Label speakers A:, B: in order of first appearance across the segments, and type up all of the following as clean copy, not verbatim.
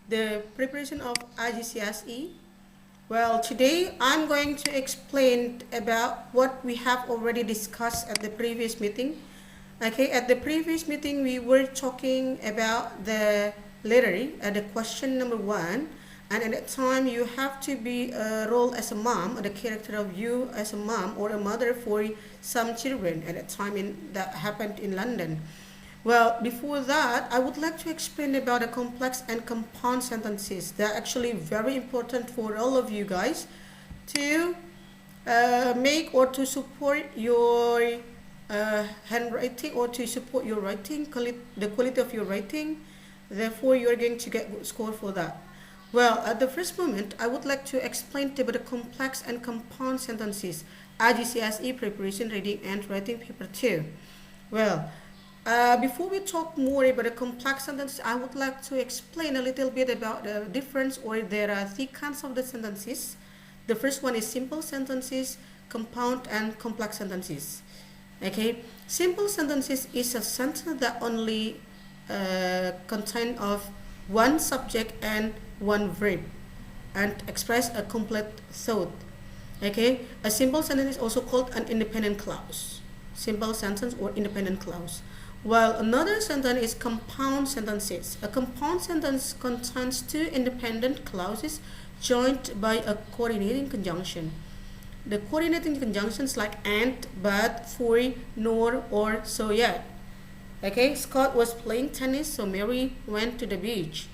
A: the preparation of IGCSE. Well, today I'm going to explain about what we have already discussed at the previous meeting. Okay, at the previous meeting we were talking about the literary at the question number 1, and at that time you have to be a role as a mom, or the character of you as a mom or a mother for some children. At that time that happened in London. Well, before that, I would like to explain about the complex and compound sentences. They're actually very important for all of you guys to make or to support your handwriting, or to support your writing, the quality of your writing. Therefore, you're going to get good score for that. Well, at the first moment, I would like to explain about the complex and compound sentences, IGCSE Preparation Reading and Writing Paper 2. Well, before we talk more about the complex sentences, I would like to explain a little bit about the difference, or there are three kinds of the sentences. The first one is simple sentences, compound and complex sentences. Okay, simple sentences is a sentence that only contain of one subject and one verb and express a complete thought. Okay, a simple sentence is also called an independent clause. Simple sentence or independent clause. While another sentence is compound sentences. A compound sentence contains two independent clauses joined by a coordinating conjunction. The coordinating conjunctions like and, but, for, nor, or, so yet. Okay, Scott was playing tennis, so Mary went to the beach.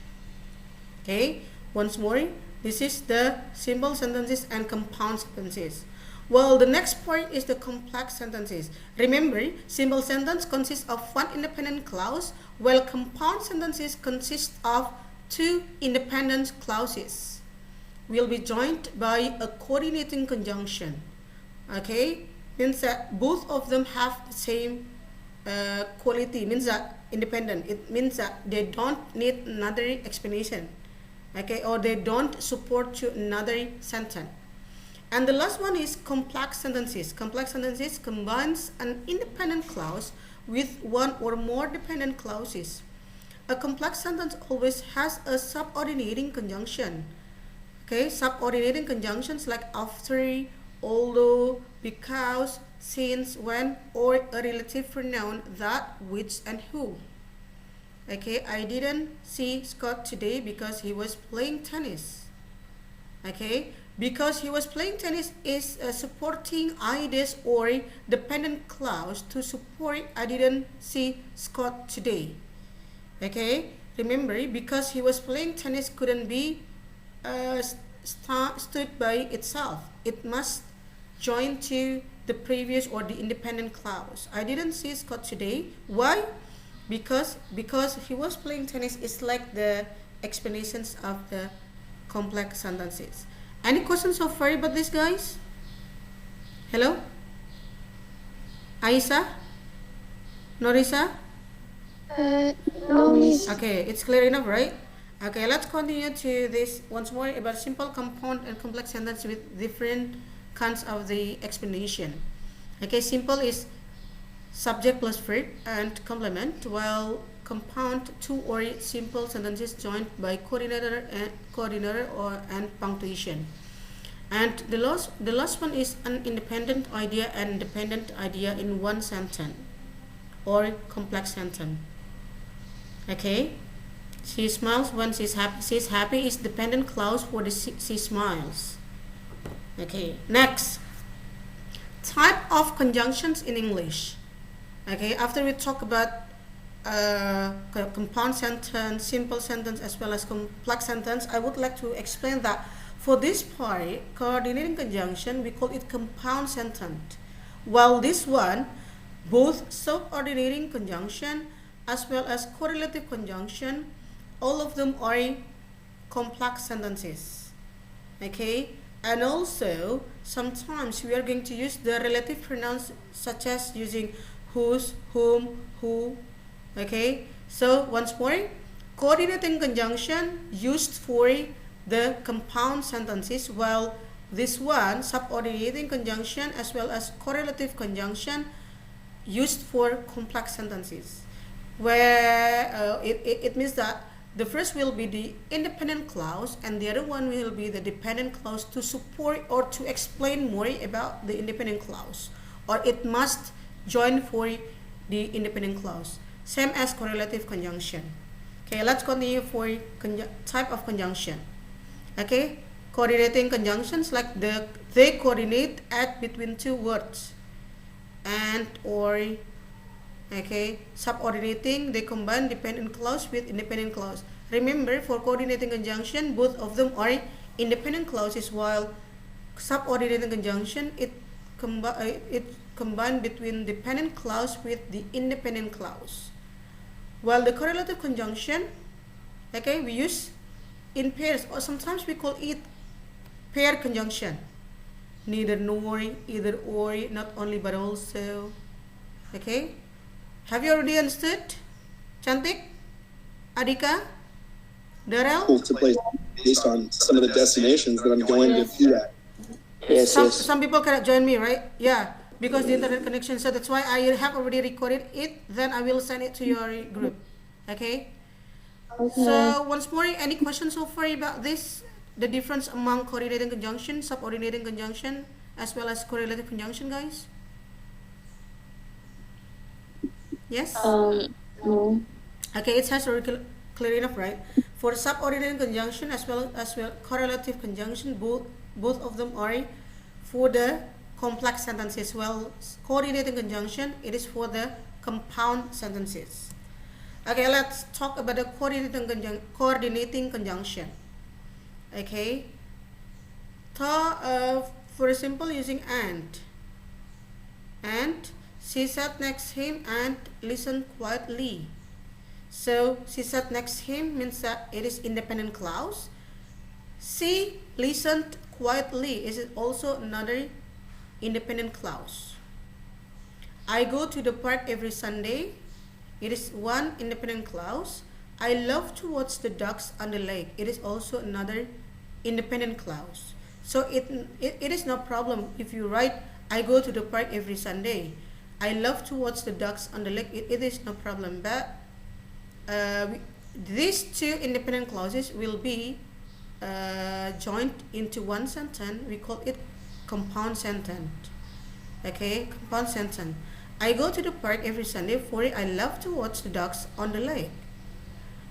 A: Okay, once more, this is the simple sentences and compound sentences. Well, the next part is the complex sentences. Remember, simple sentence consists of one independent clause, while compound sentences consist of two independent clauses. Will be joined by a coordinating conjunction. Okay, means that both of them have the same quality, means that independent. It means that they don't need another explanation. Okay, or they don't support to another sentence. And the last one is complex sentences. Complex sentences combines an independent clause with one or more dependent clauses. A complex sentence always has a subordinating conjunction. Okay, subordinating conjunctions like after, although, because, since, when, or a relative pronoun that, which, and who. Okay, I didn't see Scott today because he was playing tennis. Okay, because he was playing tennis is a supporting IDs or dependent clause to support I didn't see Scott today. Okay, remember, because he was playing tennis couldn't be stood by itself. It must join to the previous or the independent clause. I didn't see Scott today. Why? Because he was playing tennis is like the explanations of the complex sentences. Any questions so far about this, guys? Hello? Aisa? Norisa?
B: No, miss.
A: Okay, it's clear enough, right? Okay, let's continue to this once more about simple, compound, and complex sentence with different kinds of the explanation. Okay, simple is subject plus verb and complement, while compound, two or simple sentences joined by coordinator and punctuation. And the last one is an independent idea and dependent idea in one sentence or complex sentence. Okay, she smiles when she's happy. She's happy is dependent clause for the she smiles. Okay, next, type of conjunctions in English. Okay, after we talk about compound sentence, simple sentence, as well as complex sentence, I would like to explain that for this part, coordinating conjunction, we call it compound sentence. While this one, both subordinating conjunction as well as correlative conjunction, all of them are complex sentences. Okay, and also sometimes we are going to use the relative pronouns, such as using whose, whom, who. Okay, so once more, coordinating conjunction used for the compound sentences, while this one, subordinating conjunction as well as correlative conjunction, used for complex sentences, where it means that The first will be the independent clause and the other one will be the dependent clause to support or to explain more about the independent clause, or it must join for the independent clause, same as correlative conjunction. Okay, let's continue for type of conjunction. Okay, coordinating conjunctions like they coordinate at between two words, and or okay, subordinating, they combine dependent clause with independent clause. Remember, for coordinating conjunction, both of them are independent clauses, while subordinating conjunction, it combine between dependent clause with the independent clause. While the correlative conjunction, okay, we use in pairs, or sometimes we call it pair conjunction. Neither nor, either or, not only but also. Okay, have you already understood? Cantik, Adika, Darrell?
C: To place based on some of the destinations that I'm going to be at.
B: Yes,
A: Some people cannot join me, right? Yeah, because the internet connection. So that's why I have already recorded it. Then I will send it to your group. Okay. So once more, any questions so far about this? The difference among coordinating conjunction, subordinating conjunction, as well as correlative conjunction, guys? Yes?
B: No.
A: Okay, it has already clear enough, right? For subordinating conjunction as well correlative conjunction, both of them are for the complex sentences. Well, coordinating conjunction, it is for the compound sentences. Okay, let's talk about the coordinating conjunction. Okay, for example, using and she sat next him and listened quietly. So she sat next him means that it is independent clause. She listened quietly is also another independent clause. I go to the park every Sunday. It is one independent clause. I love to watch the ducks on the lake. It is also another independent clause. So it is no problem if you write I go to the park every Sunday. I love to watch the ducks on the lake. It is no problem. But these two independent clauses will be joined into one sentence. We call it compound sentence. Okay, compound sentence. I go to the park every Sunday for I love to watch the ducks on the lake.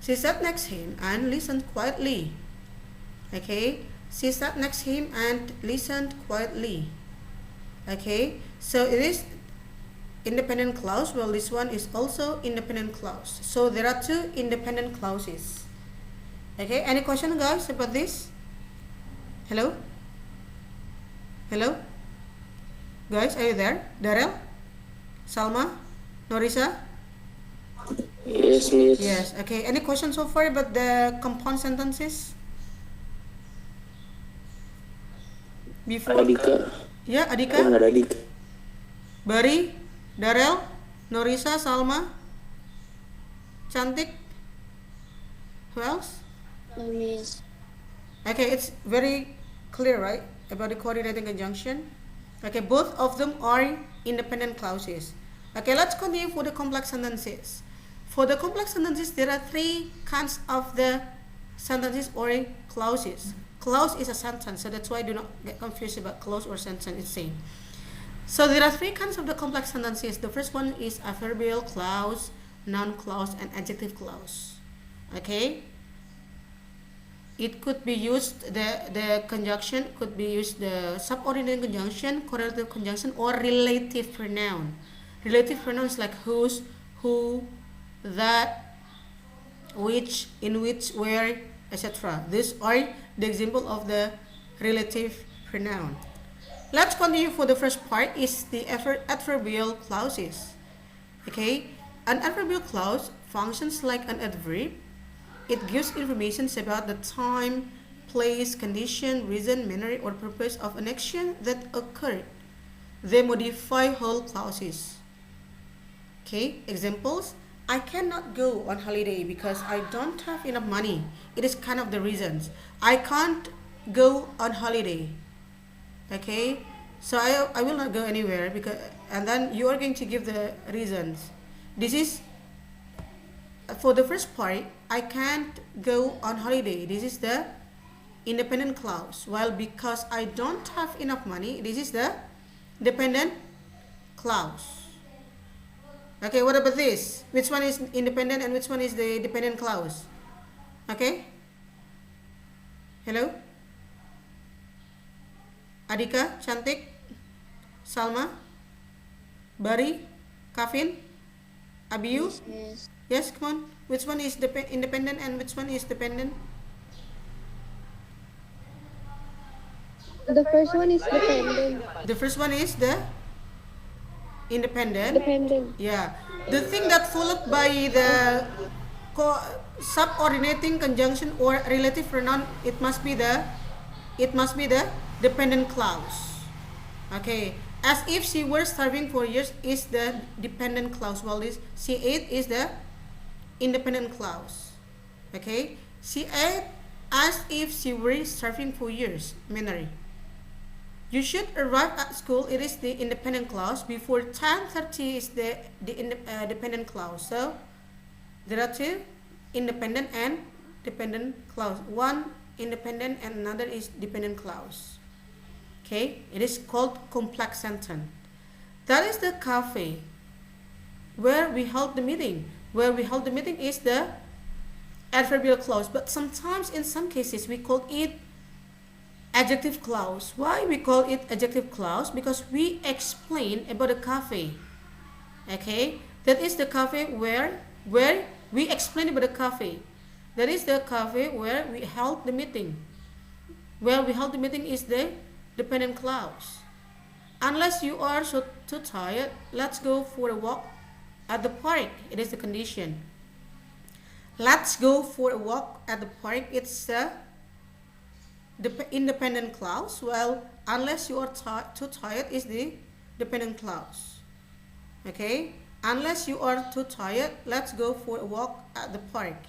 A: She sat next to him and listened quietly. Okay, she sat next to him and listened quietly. Okay, so it is independent clause. Well, this one is also independent clause. So there are two independent clauses. Okay, any question, guys, about this? Hello? Hello? Guys, are you there? Darrell? Salma? Norisa?
B: Yes.
A: Yes, okay. Any questions so far about the compound sentences? Before?
B: Adika.
A: Yeah, Adika?
B: Ada Adika.
A: Bari? Darrell? Norisa? Salma? Cantik? Who else?
B: No, miss.
A: Okay, it's very clear, right, about the coordinating conjunction. Okay, both of them are independent clauses. Okay, let's continue for the complex sentences. For the complex sentences, there are three kinds of the sentences or clauses. Clause is a sentence, so that's why do not get confused about clause or sentence, it's same. So there are three kinds of the complex sentences. The first one is adverbial clause, noun clause, and adjective clause. Okay? It could be used, the conjunction could be used the subordinate conjunction, correlative conjunction, or relative pronoun. Relative pronouns like whose, who, that, which, in which, where, etc. These are the example of the relative pronoun. Let's continue for the first part is the adverbial clauses. Okay, an adverbial clause functions like an adverb. It gives information about the time, place, condition, reason, manner, or purpose of an action that occurred. They modify whole clauses. Okay, examples. I cannot go on holiday because I don't have enough money. It is kind of the reasons. I can't go on holiday. Okay, so I will not go anywhere because, and then you are going to give the reasons. This is for the first part. I can't go on holiday. This is the independent clause. Well, because I don't have enough money, this is the dependent clause. Okay, what about this? Which one is independent and which one is the dependent clause? Okay. Hello? Adika, Cantik, Salma, Bari, Kavin, Abiyu?
B: Yes.
A: Yes, come on. Which one is independent and which one is dependent?
D: The first one is dependent.
A: The first one is the independent.
D: Dependent.
A: Yeah. The thing that followed by the subordinating conjunction or relative pronoun, it must be the dependent clause. Okay. As if she were starving for years is the dependent clause, while this she ate is the independent clause. Okay. She ate as if she were starving for years. Manner. You should arrive at school. It is the independent clause. Before 10:30 is the dependent clause. So there are two independent and dependent clause. One independent and another is dependent clause. Okay, it is called complex sentence. That is the cafe where we held the meeting. Where we held the meeting is the adverbial clause, but sometimes in some cases we call it adjective clause. Why we call it adjective clause? Because we explain about the cafe. Okay, that is the cafe where we explain about the cafe. That is the cafe where we held the meeting. Where we held the meeting is the dependent clause. Unless you are too tired, let's go for a walk at the park. It is the condition. Let's go for a walk at the park. It's the independent clause. Well, unless you are too tired is the dependent clause. Okay, unless you are too tired, let's go for a walk at the park.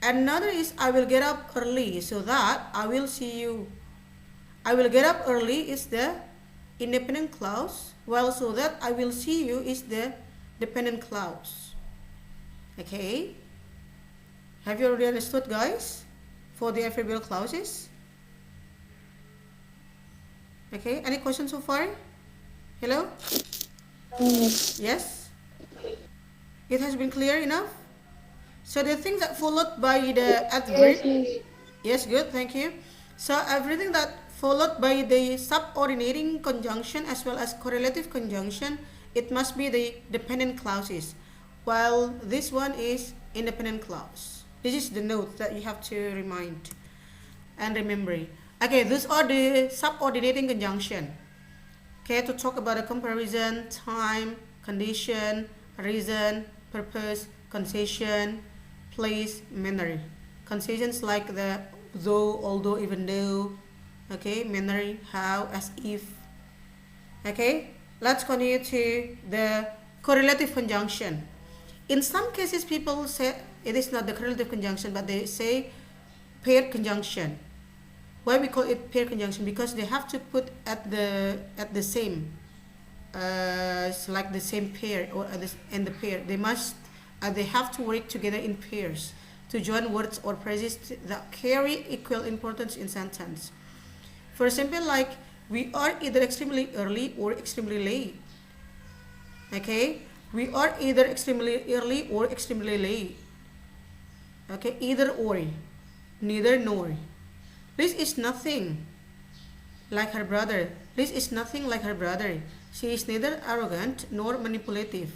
A: Another is I will get up early so that I will see you. I will get up early is the independent clause, while so that I will see you is the dependent clause. Okay, have you already understood, guys, for the adverbial clauses? Okay, any questions so far? Hello? Yes? It has been clear enough? So the things that followed by the adverb, yes, good, thank you. So everything that followed by the subordinating conjunction as well as correlative conjunction, it must be the dependent clauses, while this one is independent clause. This is the note that you have to remind and remember. Okay, these are the subordinating conjunction. Okay, to talk about a comparison, time, condition, reason, purpose, concession, place, manner. Concessions like the though, although, even though. Okay, manner, how, as if. Okay, let's continue to the correlative conjunction. In some cases, people say it is not the correlative conjunction, but they say paired conjunction. Why we call it paired conjunction? Because they have to put at the same, like the same pair or in the pair. They have to work together in pairs to join words or phrases that carry equal importance in sentence. For example, like we are either extremely early or extremely late. Okay, we are either extremely early or extremely late. Okay, either or, neither nor. Liz is nothing like her brother. Liz is nothing like her brother. She is neither arrogant nor manipulative.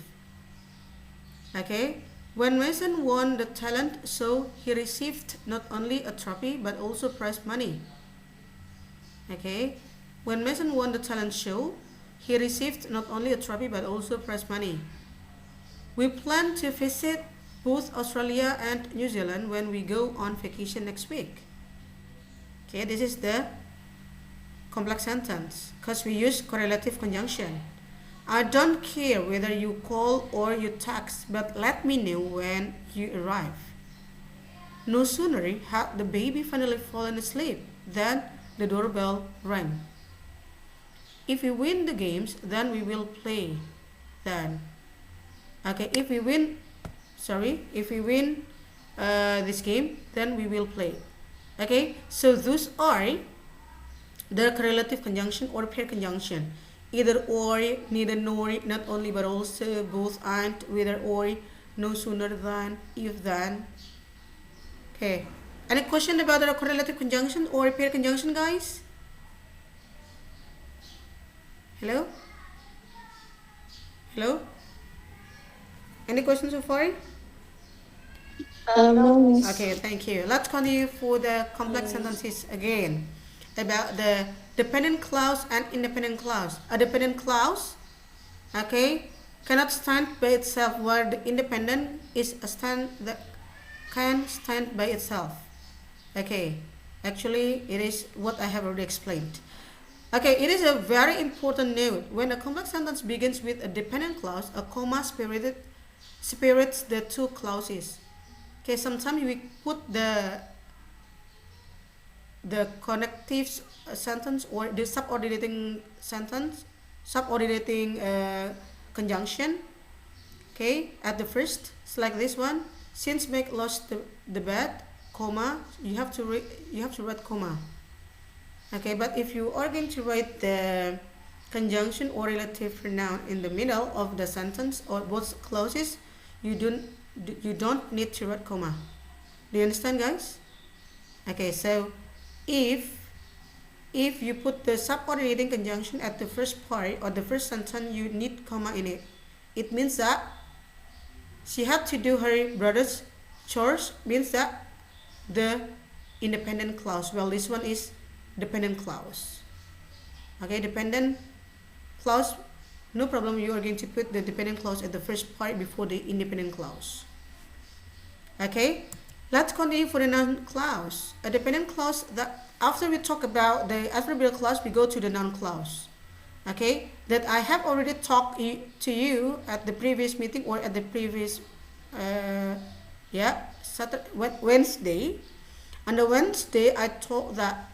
A: Okay, when Mason won the talent show, he received not only a trophy but also prize money. Okay, when Mason won the talent show, he received not only a trophy but also prize money. We plan to visit both Australia and New Zealand when we go on vacation next week. Okay, this is the complex sentence because we use correlative conjunction. I don't care whether you call or you text, but let me know when you arrive. No sooner had the baby finally fallen asleep than the doorbell rang. If we win the games, then we will play. Then, okay, if we win this game, then we will play. Okay, so those are the correlative conjunction or pair conjunction. Either or, neither nor, not only but also, both and, whether or, no sooner than, if than. Okay, any question about the correlative conjunction or pair conjunction, guys? Hello? Hello? Any questions so far?
B: No, Miss.
A: Okay, thank you. Let's continue for the complex sentences again about the dependent clause and independent clause. A dependent clause, okay, cannot stand by itself, where the independent is a stand that can stand by itself. Okay, actually it is what I have already explained. Okay, it is a very important note. When a complex sentence begins with a dependent clause, a comma separates the two clauses. Okay, sometimes we put the connective sentence or the subordinating sentence, subordinating conjunction. Okay, at the first, it's like this one. Since Meg lost the bet, comma, you have to write comma. Okay, but if you are going to write the conjunction or relative pronoun in the middle of the sentence or both clauses, you don't need to write comma. Do you understand, guys? Okay, so if you put the subordinating conjunction at the first part or the first sentence, you need comma in it. It means that she had to do her brother's chores, means that the independent clause. Well, this one is dependent clause. Okay, dependent clause, no problem, you are going to put the dependent clause at the first part before the independent clause. Okay, let's continue for the noun clause. A dependent clause, that after we talk about the adverbial clause, we go to the noun clause. Okay, that I have already talked to you at the previous meeting or at the previous Wednesday. On the Wednesday, I told that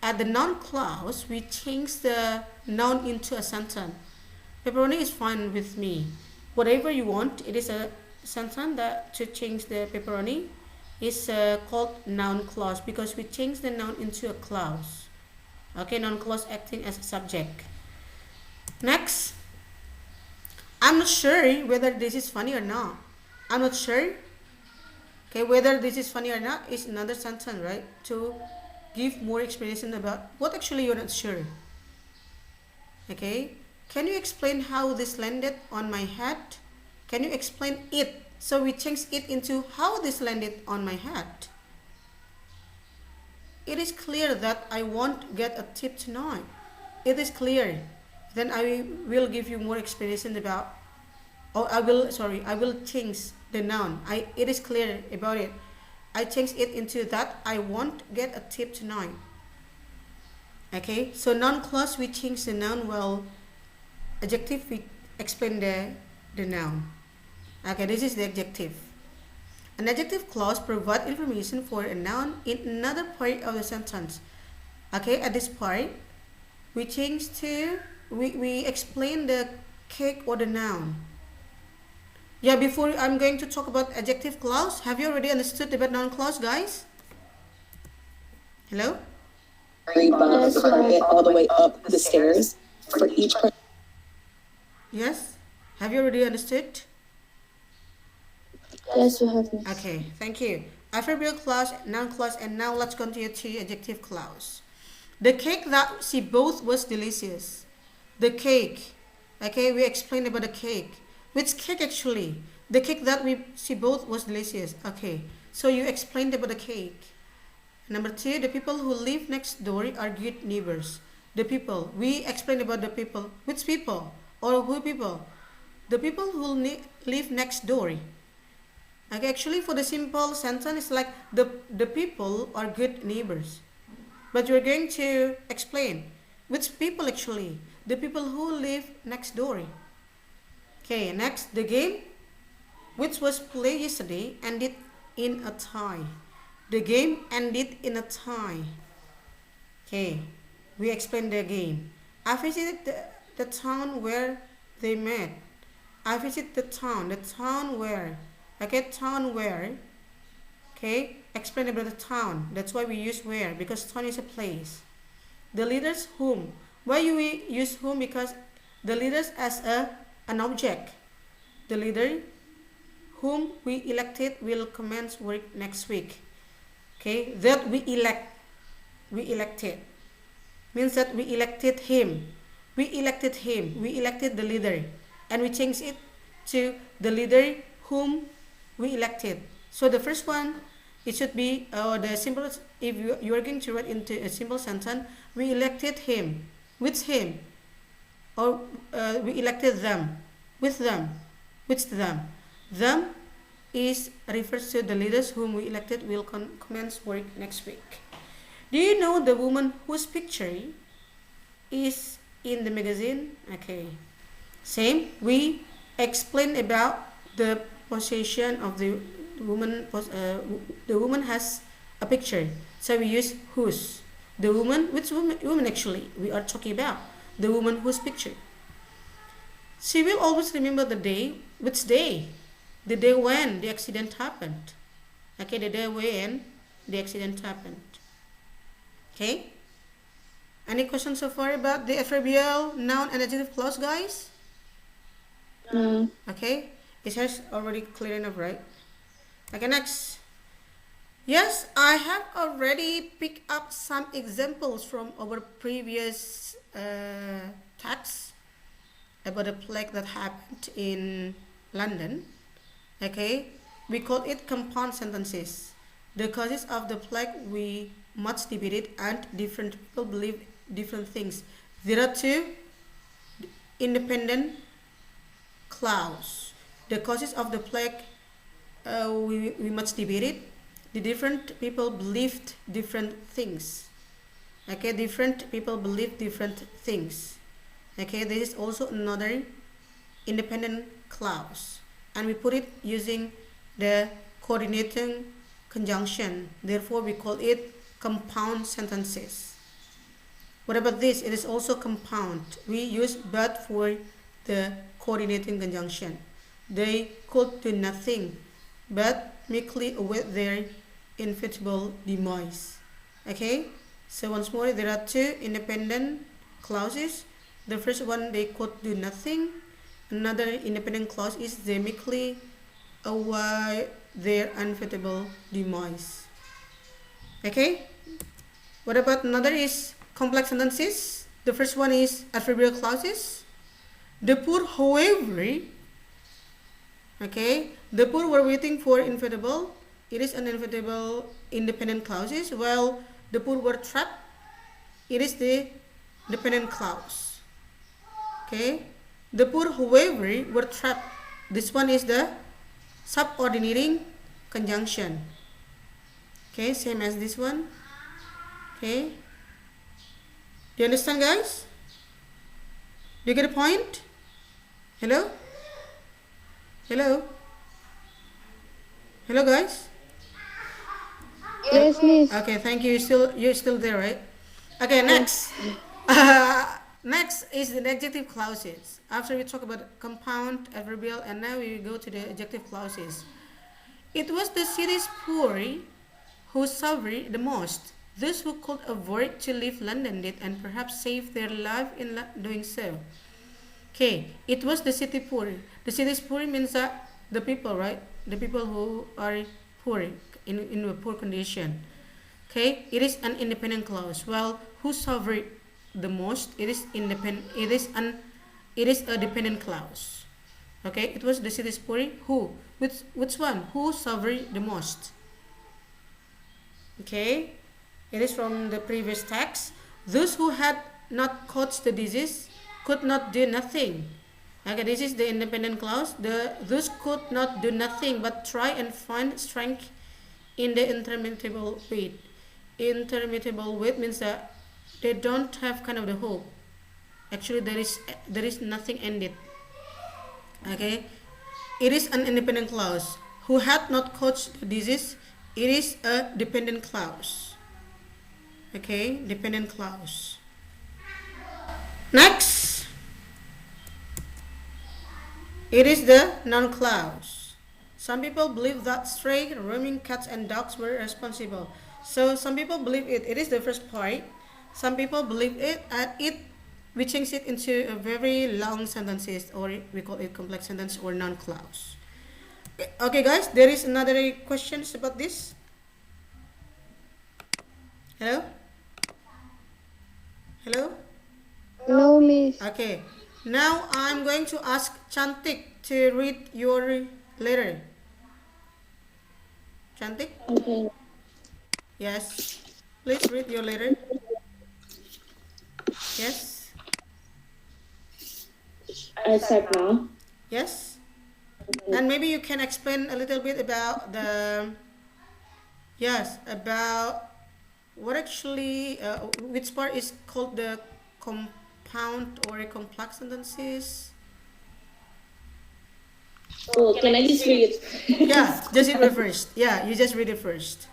A: at the noun clause, we change the noun into a sentence. Pepperoni is fine with me. Whatever you want, it is a sentence that to change the pepperoni is called noun clause because we change the noun into a clause. Okay, noun clause acting as a subject. Next, I'm not sure whether this is funny or not. I'm not sure. Okay, whether this is funny or not is another sentence, right? To give more explanation about what actually you're not sure. Okay, can you explain how this landed on my head? Can you explain it? So we change it into how this landed on my head. It is clear that I won't get a tip tonight. It is clear. Then I will give you more explanation about, I will change the noun. It is clear about it. I change it into that I won't get a tip tonight. Okay, so noun clause we change the noun, while adjective we explain the noun. Okay, this is the adjective. An adjective clause provides information for a noun in another part of the sentence. Okay, at this part, we change to, we explain the cake or the noun. Yeah, before I'm going to talk about adjective clause, have you already understood about noun clause, guys? Hello?
C: All the way up the stairs for each person.
A: Yes? Have you already understood?
B: Yes, you have, Miss.
A: Okay, thank you. Adverbial clause, noun clause, and now let's continue to adjective clause. The cake that she bought was delicious. The cake. Okay, we explained about the cake. Which cake actually? The cake that she bought was delicious. Okay, so you explained about the cake. Number two, the people who live next door are good neighbors. The people. We explained about the people. Which people? Or who people? The people who live next door. Okay, actually for the simple sentence, it's like the people are good neighbors. But you're going to explain which people actually. The people who live next door. Okay, next, the game which was played yesterday ended in a tie. The game ended in a tie. Okay, we explained the game. I visited the town where they met. I visited the town where. Okay, town where Okay, explain about the town. That's why we use where, because town is a place. The leaders whom. Why we use whom? Because the leaders as an object. The leader whom we elected will commence work next week. Okay, that we elected means that we elected him. We elected the leader, and we change it to the leader whom we elected. So the first one, it should be the simple. If you are going to write into a simple sentence, we elected him, with him, or we elected them, with them, which them. Them is refers to the leaders whom we elected will commence work next week. Do you know the woman whose picture is in the magazine? Okay. Same. We explain about the possession of the woman. The woman has a picture, so we use whose. The woman. Which woman actually we are talking about? The woman whose picture. She will always remember the day. Which day? The day when the accident happened. Okay, the day when the accident happened. Okay. Any questions so far about the adverbial, noun, and adjective clause, guys?
B: No.
A: Okay. It has already clear enough, right? Okay, next. Yes, I have already picked up some examples from our previous text about a plague that happened in London. Okay, we call it compound sentences. The causes of the plague we much debated, and different people believe different things. There are two independent clauses. The causes of the plague we much debated. The different people believed different things. Okay, different people believe different things. Okay, there is also another independent clause, and we put it using the coordinating conjunction. Therefore, we call it compound sentences. What about this? It is also compound. We use but for the coordinating conjunction. They could do nothing but meekly await their inevitable demise. Okay, so once more, there are two independent clauses. The first one, they could do nothing. Another independent clause is they meekly await their inevitable demise. Okay, what about another is complex sentences? The first one is adverbial clauses. The poor, however, okay, the poor were waiting for inevitable. It is an inevitable independent clauses. While the poor were trapped, it is the dependent clause. Okay, the poor, however, were trapped. This one is the subordinating conjunction. Okay, same as this one. Okay, do you understand, guys? Do you get a point? Hello? Hello? Hello, guys?
D: Yes, miss.
A: Okay, thank you. You're still there, right? Okay, next. Next is the adjective clauses. After we talk about compound, adverbial, and now we go to the adjective clauses. It was the city's poor who suffered the most. Those who could avoid to leave London did, and perhaps save their life in doing so. Okay, it was the city poor. The city's poor means that the people, right? The people who are poor, in a poor condition. Okay, it is an independent clause. Well, who suffered the most? It is independent. It is a dependent clause. Okay, it was the city's poor who. Which one? Who suffered the most? Okay, it is from the previous text. Those who had not caught the disease could not do nothing. Okay, this is the independent clause. Those could not do nothing but try and find strength in the intermittent wait. Intermittent wait means that they don't have kind of the hope. Actually, there is nothing ended. Okay, it is an independent clause. Who had not caught the disease? It is a dependent clause. Okay, dependent clause. Next, it is the noun clause. Some people believe that stray, roaming cats and dogs were responsible. So some people believe it. It is the first part. Some people believe it, and we change it into a very long sentences, or we call it complex sentence or non-clause. Okay, guys, there is another questions about this. Hello? Hello?
D: No, Miss.
A: Okay. Now I'm going to ask Chantik to read your letter. Chantik?
B: Okay.
A: Yes. Please read your letter. Yes.
B: I start now.
A: Yes. And maybe you can explain a little bit about about what actually, which part is called the compound or complex sentences.
B: Oh, can I just read it?
A: Yeah, just read it first. Yeah, you just read it first.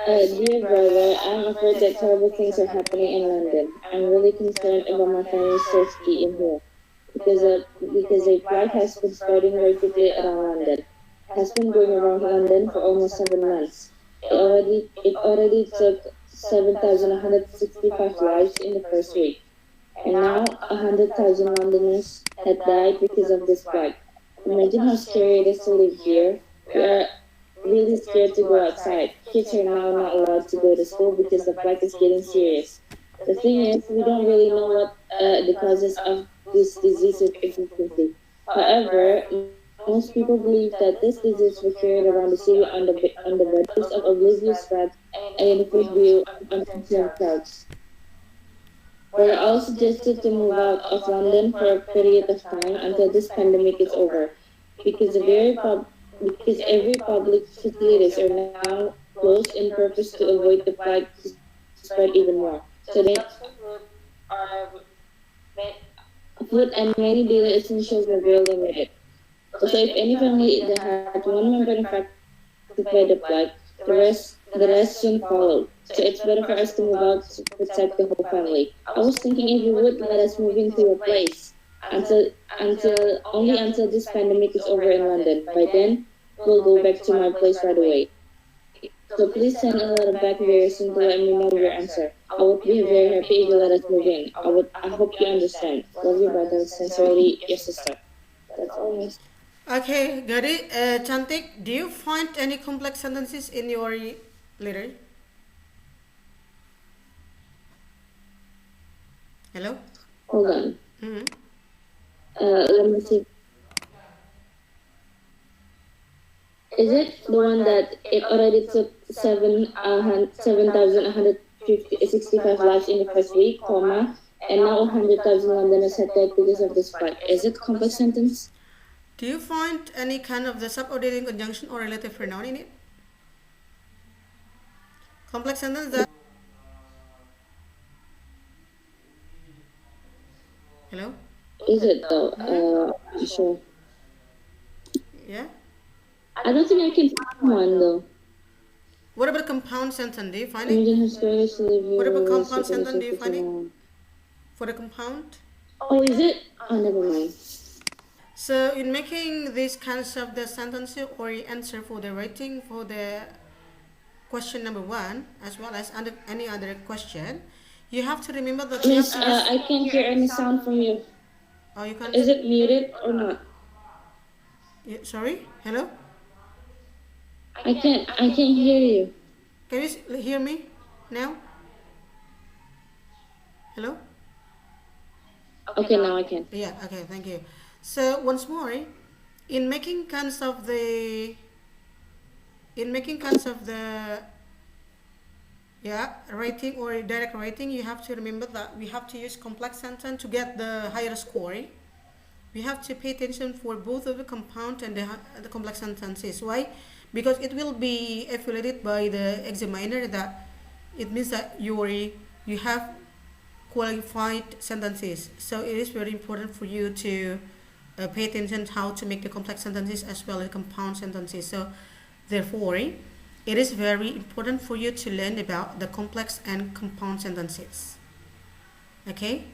B: Dear brother, I'm afraid that terrible things are happening in London. I'm really concerned about my family's safety in here because a plague has been spreading rapidly around London. Has been going around London for almost 7 months. It already took 7,165 lives in the first week, and now 100,000 Londoners had died because of this plague. Imagine how scary it is to live here. We are really scared to go outside. Kids are now not allowed to go to school because the plague is getting serious. The thing is, we don't really know what the causes of this disease exactly. However, most people believe that this disease was carried around the city on the bodies of oblivious rats and in the full view of unconcerned crowds. We're all suggested to move out of London for a period of time until this pandemic is over, because because every public facilities are now closed in purpose to avoid the plague to spread even more. So they food and many daily essentials were very limited. So if any family that had one member infected by the plague, the rest soon followed. So it's better for us to move out to protect the whole family. I was thinking if you would let us move into your place until this pandemic is over in London. By then, we'll go back to my place right away. So please send a letter back very soon to let me know your answer. I would be very happy if you let us move in. I hope you understand. Love you, brother. Sincerely, your sister. That's all, miss.
A: Okay, got it. Chantik, do you find any complex sentences in your letter? Hello?
B: Hold on.
A: Mm-hmm.
B: Let me see. Is it the one that it already took 7,165 lives in the first week, comma, and now 100,000 Londoners had died because of this plague? Is it complex sentence?
A: Do you find any kind of the subordinating conjunction or relative pronoun in it? Complex sentence that. Hello?
B: Is it though? Sure.
A: Yeah?
B: I don't think I can find one though.
A: What about compound sentence? Do you find it?
B: Imagine how scary it is to live here.
A: What about
B: with
A: compound
B: super
A: sentence? Do you
B: super
A: find it?
B: long.
A: For the compound?
B: Oh, is it? Oh, never mind.
A: So in making these kinds of the sentences or answer for the writing for the question number 1 as well as under any other question, you have to remember that you have
B: Miss,
A: to use.
B: I can't hear any sound from you.
A: Oh, you can't.
B: Is it muted or not?
A: Sorry? Hello?
B: I can't hear you.
A: Can you hear me now? Hello?
B: Okay, now I can.
A: Yeah, okay, thank you. So once more, in making kinds of the writing or direct writing, you have to remember that we have to use complex sentence to get the higher score. We have to pay attention for both of the compound and the complex sentences. Why? Because it will be evaluated by the examiner. That it means that you have qualified sentences. So it is very important for you to pay attention how to make the complex sentences as well as compound sentences. So therefore, it is very important for you to learn about the complex and compound sentences. Okay?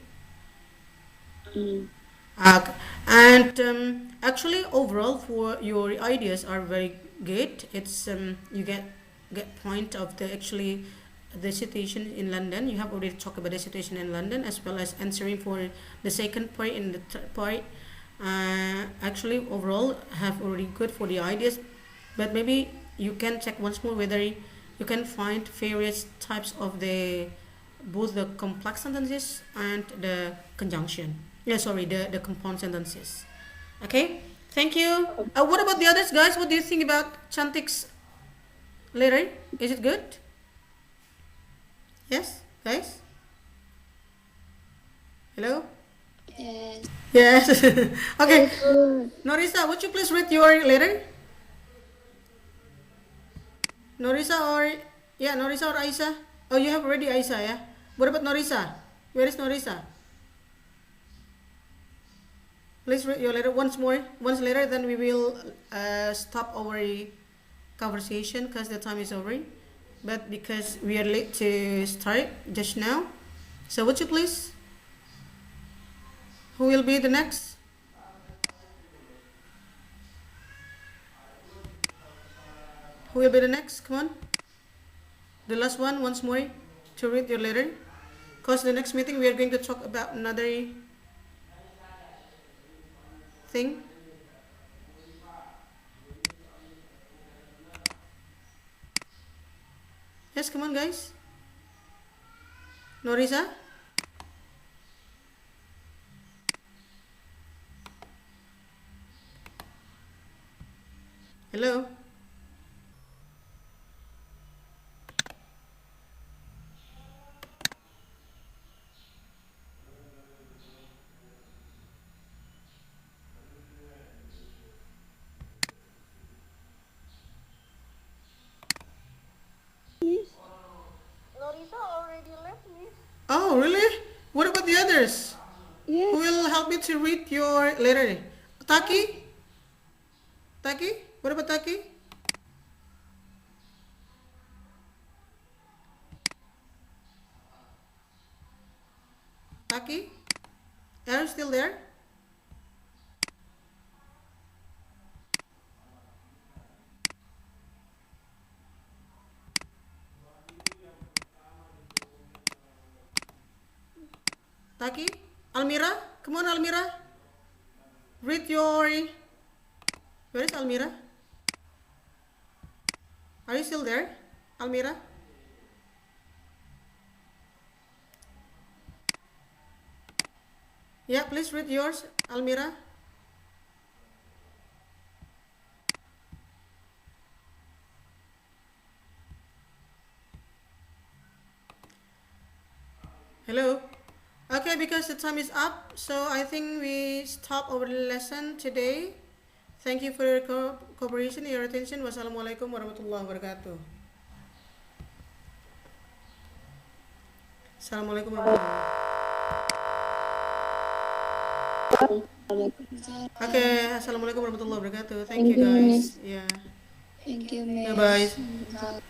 A: Uh, and actually, overall, for your ideas are very good. It's you get point of the actually the situation in London. You have already talked about the situation in London as well as answering for the second part and the third part. Actually, overall, have already good for the ideas, but maybe you can check once more whether you can find various types of the both the complex sentences and the conjunction. Yeah, sorry, the compound sentences. Okay, thank you. What about the others, guys? What do you think about Chantik's letter? Is it good? Yes, guys? Hello?
D: Yes.
A: Yes. Okay,
D: It's good.
A: Norisa, would you please read your letter? Norisa or, yeah, Norisa or Aisa? Oh, you have already Aisa, yeah? What about Norisa? Where is Norisa? Please read your letter once more. Once later, then we will stop our conversation because the time is over. But because we are late to start just now, so would you please? Who will be the next? Who will be the next? Come on. The last one, once more, to read your letter. Because the next meeting we are going to talk about another thing. Yes, come on, guys. Norisa? Hello?
D: Yes.
A: Oh, really? What about the others? Who
D: Yes.
A: will help me to read your letter? Taki? Taki? What about Taki? Taki? Are you still there? Taki? Almira? Come on, Almira. Read your. Where is Almira? Are you still there? Almira? Yeah, please read yours, Almira. Hello? Okay, because the time is up, so I think we stop our lesson today. Thank you for your cooperation and your attention. Wassalamualaikum warahmatullahi wabarakatuh. Assalamualaikum warahmatullahi wabarakatuh. Okay, assalamualaikum warahmatullahi wabarakatuh. Thank you
B: Thank you,
A: guys.
B: Miss.
A: Yeah.
D: Thank you,
A: Bye
D: Miss.
A: bye.